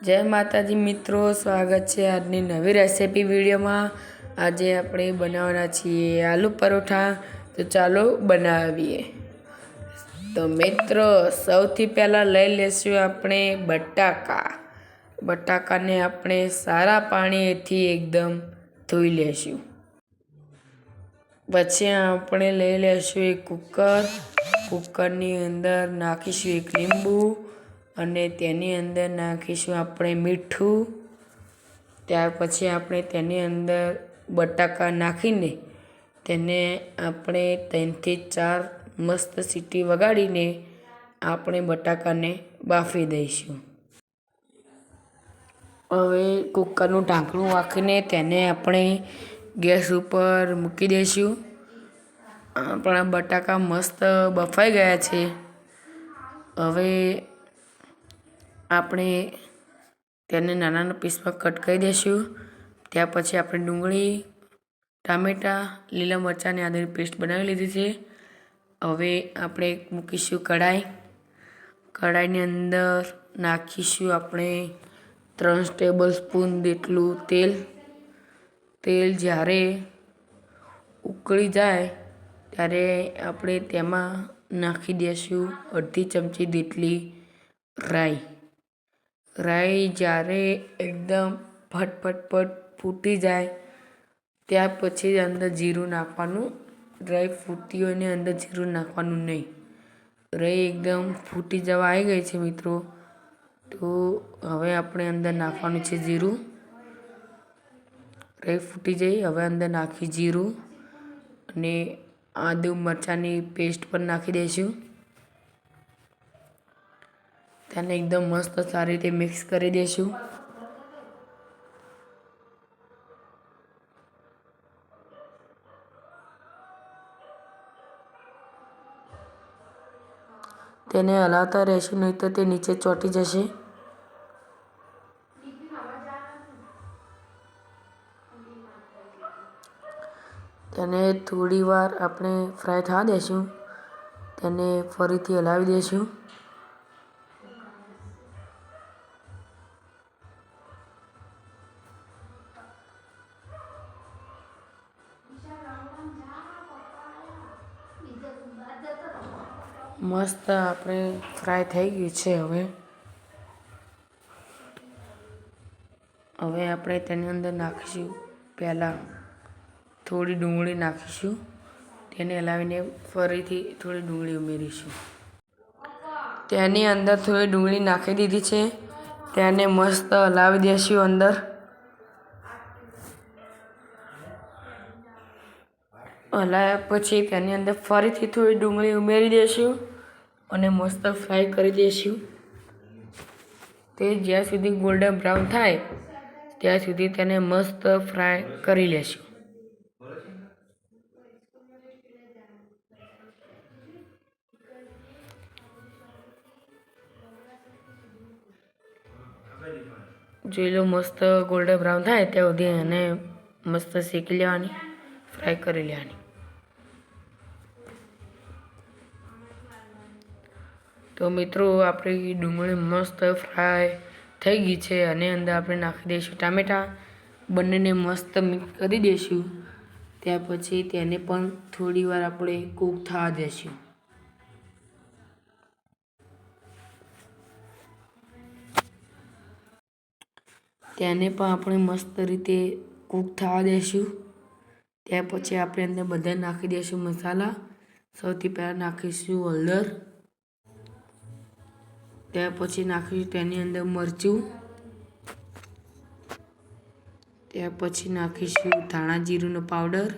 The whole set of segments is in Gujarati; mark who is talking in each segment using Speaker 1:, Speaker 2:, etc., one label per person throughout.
Speaker 1: जय माताजी मित्रों, स्वागत है आजनी नवी रेसिपी वीडियो में। आज આપણે બનાવવાના છીએ आलू परोठा। तो ચાલો બનાવીએ। तो મિત્રો સૌથી પહેલા લઈ લેશું આપણે બટાકાને આપણે સારા પાણીથી એકદમ ધોઈ લેશું। પછી આપણે લઈ લેશું એક કુકરની અંદર નાખીશું એક લીંબુ અને તેની અંદર નાખીશું આપણે મીઠું। ત્યાર પછી આપણે તેની અંદર બટાકા નાખીને તેને આપણે 3 થી 4 મસ્ત સીટી વગાડીને આપણે બટાકાને બાફી દઈશું। હવે કુકરનું ઢાંકણું રાખીને તેને આપણે ગેસ ઉપર મૂકી દઈશું। આપણા બટાકા મસ્ત બફાઈ ગયા છે। હવે આપણે તેને નાના પીસમાં કટ કરી દઈશું। ત્યાર પછી આપણે ડુંગળી, ટામેટાં, લીલા મરચાં અને આદુની પેસ્ટ બનાવી લીધી છે। હવે આપણે મૂકીશું કઢાઈની અંદર નાખીશું આપણે 3 ટેબલ સ્પૂન જેટલું તેલ જ્યારે ઉકળી જાય ત્યારે આપણે તેમાં નાખી દઈશું અડધી ચમચી જેટલી રાઈ જ્યારે એકદમ ફટ ફૂટી જાય ત્યાર પછી અંદર જીરું નાખવાનું। રાઈ ફૂટી હોય ને અંદર જીરું નાખવાનું નહીં। રાઈ એકદમ ફૂટી જવા આવી ગઈ છે મિત્રો। તો હવે આપણે અંદર નાખવાનું છે જીરું। રાઈ ફૂટી જઈ હવે અંદર નાખી જીરું અને આદુ મરચાંની પેસ્ટ પણ નાખી દઈશું। તેને એકદમ મસ્ત સારી રીતે મિક્સ કરી દઈશું। તેને હલાવતા રહેશું, નહીં તો તે નીચે ચોંટી જશે। તેને થોડી વાર આપણે ફ્રાય થવા દઈશું। તેને ફરીથી હલાવી દઈશું। મસ્ત આપણે ફ્રાય થઈ ગયું છે। હવે આપણે તેની અંદર નાખીશું પહેલાં થોડી ડુંગળી નાખીશું। તેને હલાવીને ફરીથી થોડી ડુંગળી ઉમેરીશું। તેની અંદર થોડી ડુંગળી નાખી દીધી છે। તેને મસ્ત હલાવી દઈશું। અંદર હલાવ્યા પછી તેની અંદર ફરીથી થોડી ડુંગળી ઉમેરી દઈશું અને મસ્ત ફ્રાય કરી દઈશું। તે જ્યાં સુધી ગોલ્ડન બ્રાઉન થાય ત્યાં સુધી તેને મસ્ત ફ્રાય કરી લેશું। જોઈ લો મસ્ત ગોલ્ડન બ્રાઉન થાય ત્યાં સુધી એને મસ્ત શેકી લેવાની, ફ્રાય કરી લેવાની। તો મિત્રો આપણી ડુંગળી મસ્ત ફ્રાય થઈ ગઈ છે અને અંદર આપણે નાખી દઈશું ટામેટાં। બંનેને મસ્ત મિક્સ કરી દઈશું। ત્યાર પછી તેને પણ થોડી વાર આપણે કૂક થવા દઈશું। તેને પણ આપણે મસ્ત રીતે કૂક થવા દઈશું। ત્યાર પછી આપણે અંદર બધા નાખી દઈશું મસાલા। સૌથી પહેલાં નાખીશું હળદર, ત્યાર પછી નાખીશું તેની અંદર મરચું, ત્યાર પછી નાખીશું ધાણા જીરુંનો પાવડર,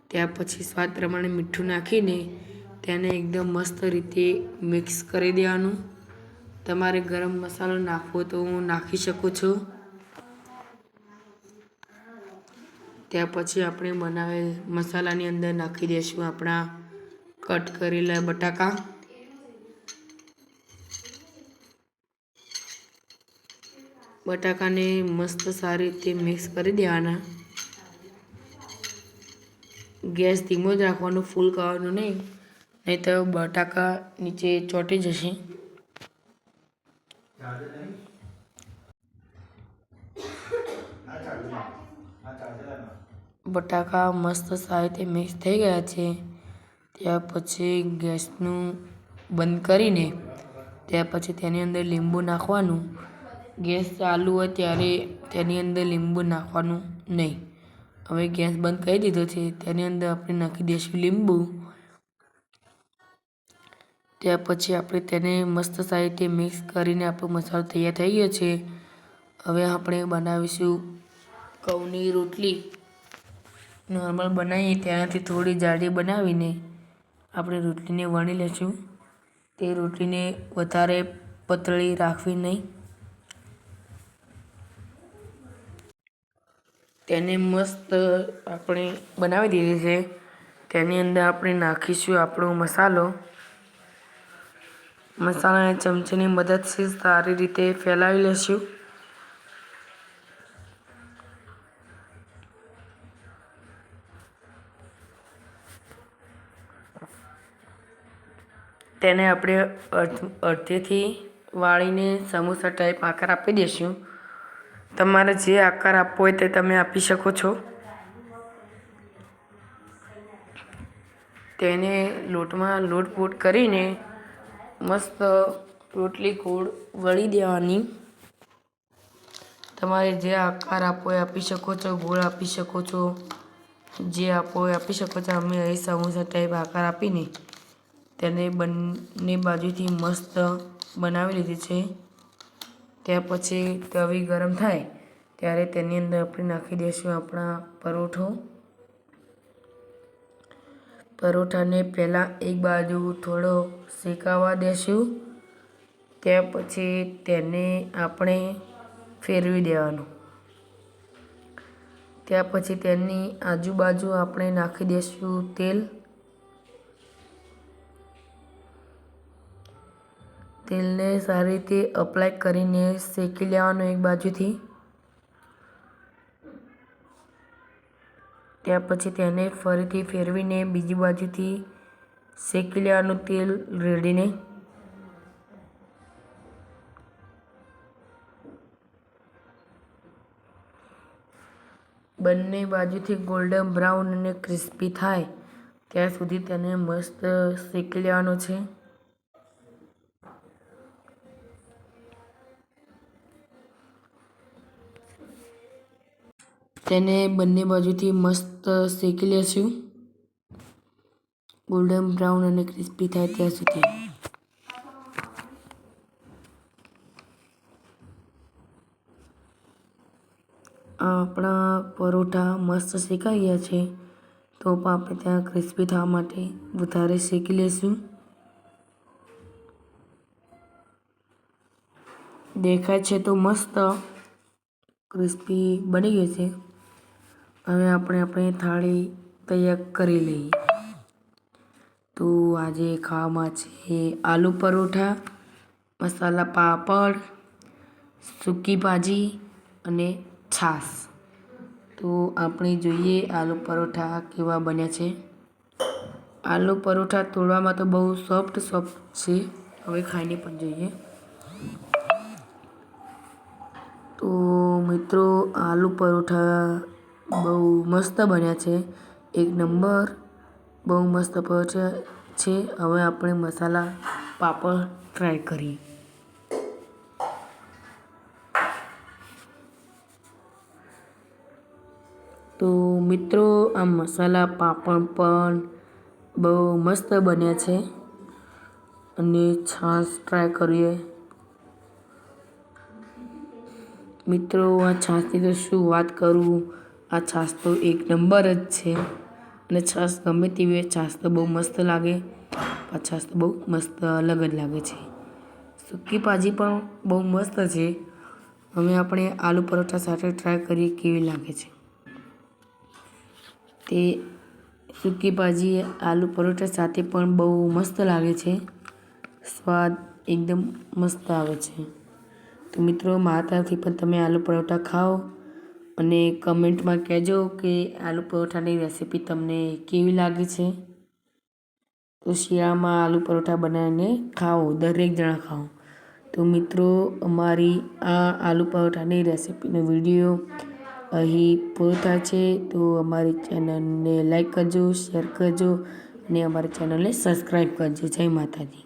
Speaker 1: ત્યાર પછી સ્વાદ પ્રમાણે મીઠું નાખીને તેને એકદમ મસ્ત રીતે મિક્સ કરી દેવાનું। તમારે ગરમ મસાલો નાખવો તો નાખી શકો છો। ત્યાર પછી આપણે બનાવેલ મસાલાની અંદર નાખી દઈશું આપણા કટ કરેલા બટાકા। બટાકાને મસ્ત સારી રીતે મિક્સ કરી દેવાના। ગેસ ધીમો જ રાખવાનો, ફૂલ કરવાનું નહીં તો બટાકા નીચે ચોંટી જશે। બટાકા મસ્ત સારી રીતે મિક્સ થઈ ગયા છે. ત્યાર પછી ગેસનું બંધ કરીને ત્યાર પછી તેની અંદર લીંબુ નાખવાનું. ગેસ ચાલુ હોય ત્યારે તેની અંદર લીંબુ નાખવાનું નહીં. હવે ગેસ બંધ કરી દીધો છે. તેની અંદર આપણે નાખી દઈશું લીંબુ. ત્યાર પછી આપણે તેને મસ્ત સારી રીતે મિક્સ કરીને આપણો મસાલો તૈયાર થઈ ગયો છે. હવે આપણે બનાવીશું ઘઉંની રોટલી. નોર્મલ બનાવીએ ત્યાંથી થોડી જાડી બનાવીને આપણે રોટલીને વણી લઈશું. તે રોટલીને વધારે પતળી રાખવી નહીં. તેને મસ્ત આપણે બનાવી દીધી છે. તેની અંદર આપણે નાખીશું આપણો મસાલો. મસાલાને ચમચીની મદદથી સારી રીતે ફેલાવી લઈશું. તેને આપણે અડધેથી વાળીને સમોસા ટાઈપ આકાર આપી દઈશું. તમારે જે આકાર આપવો હોય તે તમે આપી શકો છો. તેને લોટમાં લોટપોટ કરીને મસ્ત રોટલી ગોળ વળી દેવાની. તમારે જે આકાર આપવો હોય આપી શકો છો. ગોળ આપી શકો છો. જે આપવો હોય આપી શકો છો. અમે અહીં સમોસા ટાઈપ આકાર આપીને તેને બંને બાજુથી મસ્ત બનાવી લીધી છે. ત્યાર પછી તવી ગરમ થાય ત્યારે તેની અંદર આપણે નાખી દઈશું આપણા પરોઠાને પહેલાં એક બાજુ થોડો શેકાવા દેશું. ત્યાર પછી તેને આપણે ફેરવી દેવાનું. ત્યાર પછી તેની આજુબાજુ આપણે નાખી દઈશું તેલ. તેલને સારી રીતે અપ્લાય કરીને શેકી લેવાનું એક બાજુથી. ત્યાર પછી તેને ફરીથી ફેરવીને બીજી બાજુથી શેકી લેવાનું તેલ રેડીને. બંને બાજુથી ગોલ્ડન બ્રાઉન અને ક્રિસ્પી થાય ત્યાં સુધી તેને મસ્ત શેકી લેવાનો છે. તેને બંને બાજુથી મસ્ત શેકી લેશું ગોલ્ડન બ્રાઉન અને ક્રિસ્પી થાય ત્યાં સુધી. આપણા પરોઠા મસ્ત શેકાઈ ગયા છે. તો પણ આપણે ત્યાં ક્રિસ્પી થવા માટે વધારે શેકી લઈશું. દેખાય છે તો મસ્ત ક્રિસ્પી બની ગઈ છે. હવે આપણે આપણી થાળી તૈયાર કરી લઈએ. તો આજે ખાવામાં છે આલુ પરોઠા, મસાલા પાપડ, સૂકી ભાજી અને છાશ. તો આપણે જોઈએ આલુ પરોઠા કેવા બન્યા છે. આલુ પરોઠા તોડવામાં તો બહુ સોફ્ટ છે. હવે ખાઈને પણ જોઈએ. તો મિત્રો આલુ પરોઠા બહુ મસ્ત બન્યા છે. એક નંબર બહુ મસ્ત પરોઠા છે. હવે આપણે મસાલા પાપડ ટ્રાય કરીએ. તો મિત્રો આ મસાલા પાપડ પણ બહુ મસ્ત બન્યા છે. અને છાશ ટ્રાય કરીએ. મિત્રો આ છાશની તો શું વાત કરું. આ છાશ તો એક નંબર જ છે. અને છાશ ગમે તેવી છાશ તો બહુ મસ્ત લાગે. આ છાશ તો બહુ મસ્ત અલગ જ લાગે છે. સૂકી ભાજી પણ બહુ મસ્ત છે. હવે આપણે આલુ પરોઠા સાથે ટ્રાય કરીએ કેવી લાગે છે. તે સૂકી ભાજી આલુ પરોઠા સાથે પણ બહુ મસ્ત લાગે છે. સ્વાદ એકદમ મસ્ત આવે છે. તો મિત્રો મારા તરફથી પણ તમે આલુ પરોઠા ખાઓ અને કમેન્ટમાં કહેજો કે આલુ પરોઠાની રેસીપી તમને કેવી લાગી છે. તો શિયાળામાં આલુ પરોઠા બનાવીને ખાઓ. દરેક જણા ખાઓ. તો મિત્રો, અમારી આ આલુ પરોઠાની રેસિપીનો વિડીયો અહીં પૂરો થાય છે. તો અમારી ચેનલને લાઈક કરજો, શેર કરજો અને અમારી ચેનલને સબસ્ક્રાઈબ કરજો. જય માતાજી.